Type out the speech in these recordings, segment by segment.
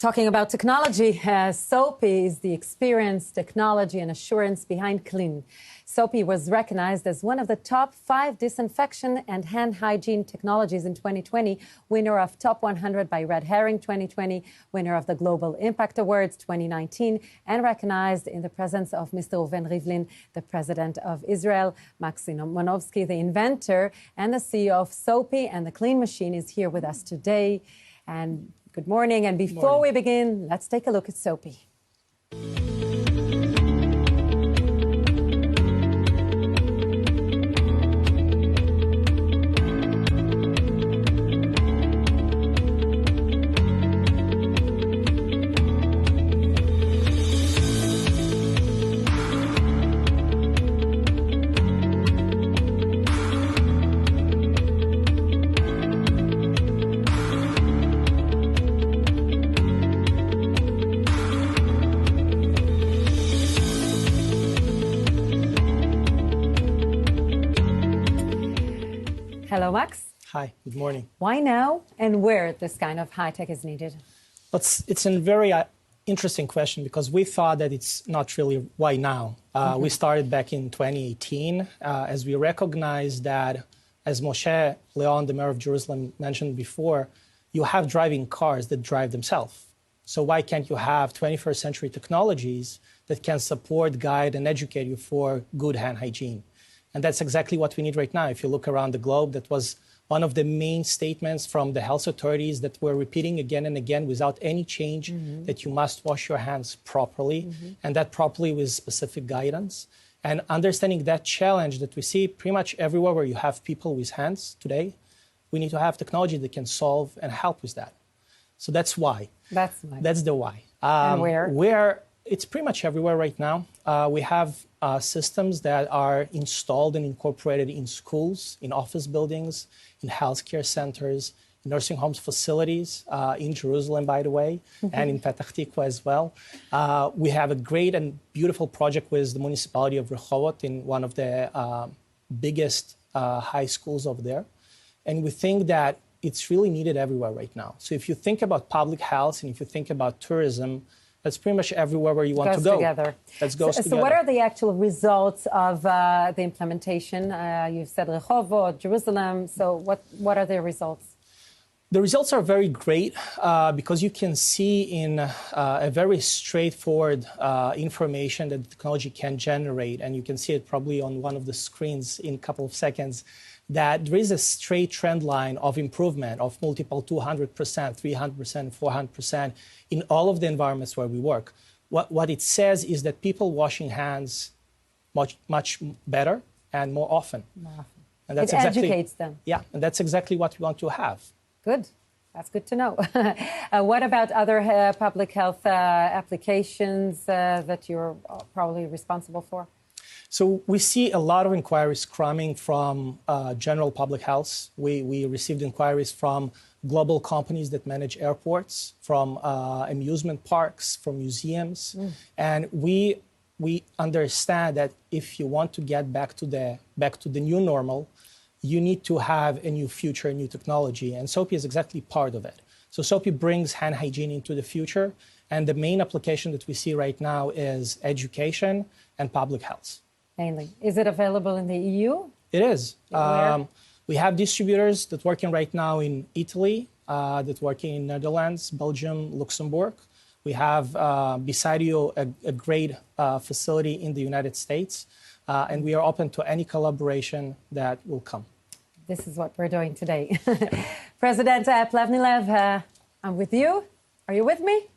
Talking about technology, Soapy is the experience, technology, and assurance behind clean. Soapy was recognized as one of the top 5 disinfection and hand hygiene technologies in 2020, winner of Top 100 by Red Herring 2020, winner of the Global Impact Awards 2019, and recognized in the presence of Mr. Reuven Rivlin, the president of Israel, Max Simonovsky, the inventor and the CEO of Soapy and the Clean Machine, is here with us today. And good morning. And before we begin, let's take a look at Soapy. Hello, Max. Hi, good morning. Why now and where this kind of high-tech is needed? It's a very interesting question because we thought that it's not really why now. We started back in 2018 as we recognized that, as Moshe Leon, the mayor of Jerusalem, mentioned before, you have driving cars that drive themselves. So why can't you have 21st century technologies that can support, guide, and educate you for good hand hygiene? And that's exactly what we need right now. If you look around the globe, that was one of the main statements from the health authorities that we're repeating again and again without any change, that you must wash your hands properly, and that properly with specific guidance. And understanding that challenge that we see pretty much everywhere where you have people with hands today, we need to have technology that can solve and help with that. So that's why. That's the why. And where? It's pretty much everywhere right now. We have systems that are installed and incorporated in schools, in office buildings, in healthcare centers, in nursing homes facilities, in Jerusalem, by the way, and in Petah Tikva as well. We have a great and beautiful project with the municipality of Rehovot in one of the biggest high schools over there. And we think that it's really needed everywhere right now. So if you think about public health and if you think about tourism, that's pretty much everywhere where you want to go. Together. That goes together. So what are the actual results of the implementation? You've said Rehovot, Jerusalem. So what are the results? The results are very great because you can see in a very straightforward information that the technology can generate, and you can see it probably on one of the screens in a couple of seconds, that there is a straight trend line of improvement of multiple 200%, 300%, 400% in all of the environments where we work. What it says is that people washing hands much better and more often. And that's educates them. Yeah, and that's exactly what we want to have. Good. That's good to know. What about other public health applications that you're probably responsible for? So we see a lot of inquiries coming from general public health. We received inquiries from global companies that manage airports, from amusement parks, from museums. And we understand that if you want to get back to the new normal, you need to have a new future, a new technology. And Soapy is exactly part of it. So Soapy brings hand hygiene into the future. And the main application that we see right now is education and public health. Mainly. Is it available in the EU? It is. We have distributors that are working right now in Italy, that are working in Netherlands, Belgium, Luxembourg. We have, beside you, a great facility in the United States. And we are open to any collaboration that will come. This is what we're doing today. President Plavnilev, I'm with you. Are you with me?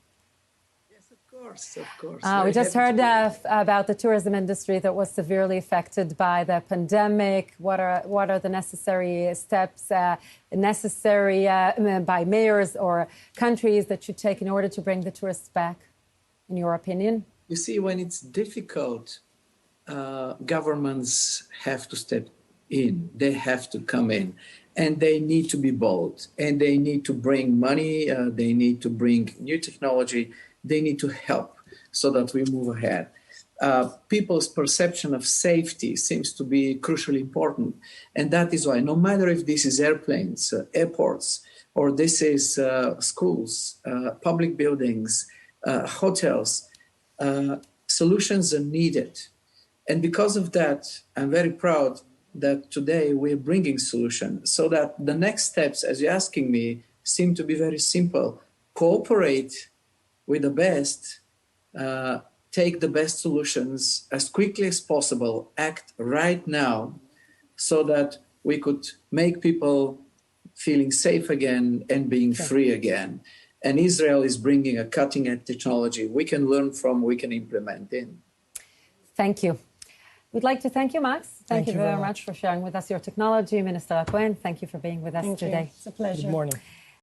Of course. We just heard about the tourism industry that was severely affected by the pandemic. What are the necessary steps necessary by mayors or countries that should take in order to bring the tourists back, in your opinion? You see, when it's difficult, governments have to step in. They have to come in. And they need to be bold. And they need to bring money. They need to bring new technology. They need to help so that we move ahead. People's perception of safety seems to be crucially important. And that is why, no matter if this is airplanes, airports, or this is schools, public buildings, hotels. Solutions are needed. And because of that, I'm very proud that today we're bringing solutions so that the next steps, as you're asking me, seem to be very simple. Cooperate with the best, take the best solutions as quickly as possible, act right now so that we could make people feeling safe again and being free again. And Israel is bringing a cutting-edge technology we can learn from, we can implement in. Thank you. We'd like to thank you, Max. Thank you very much for sharing with us your technology. Minister Cohen, thank you for being with us today. It's a pleasure. Good morning.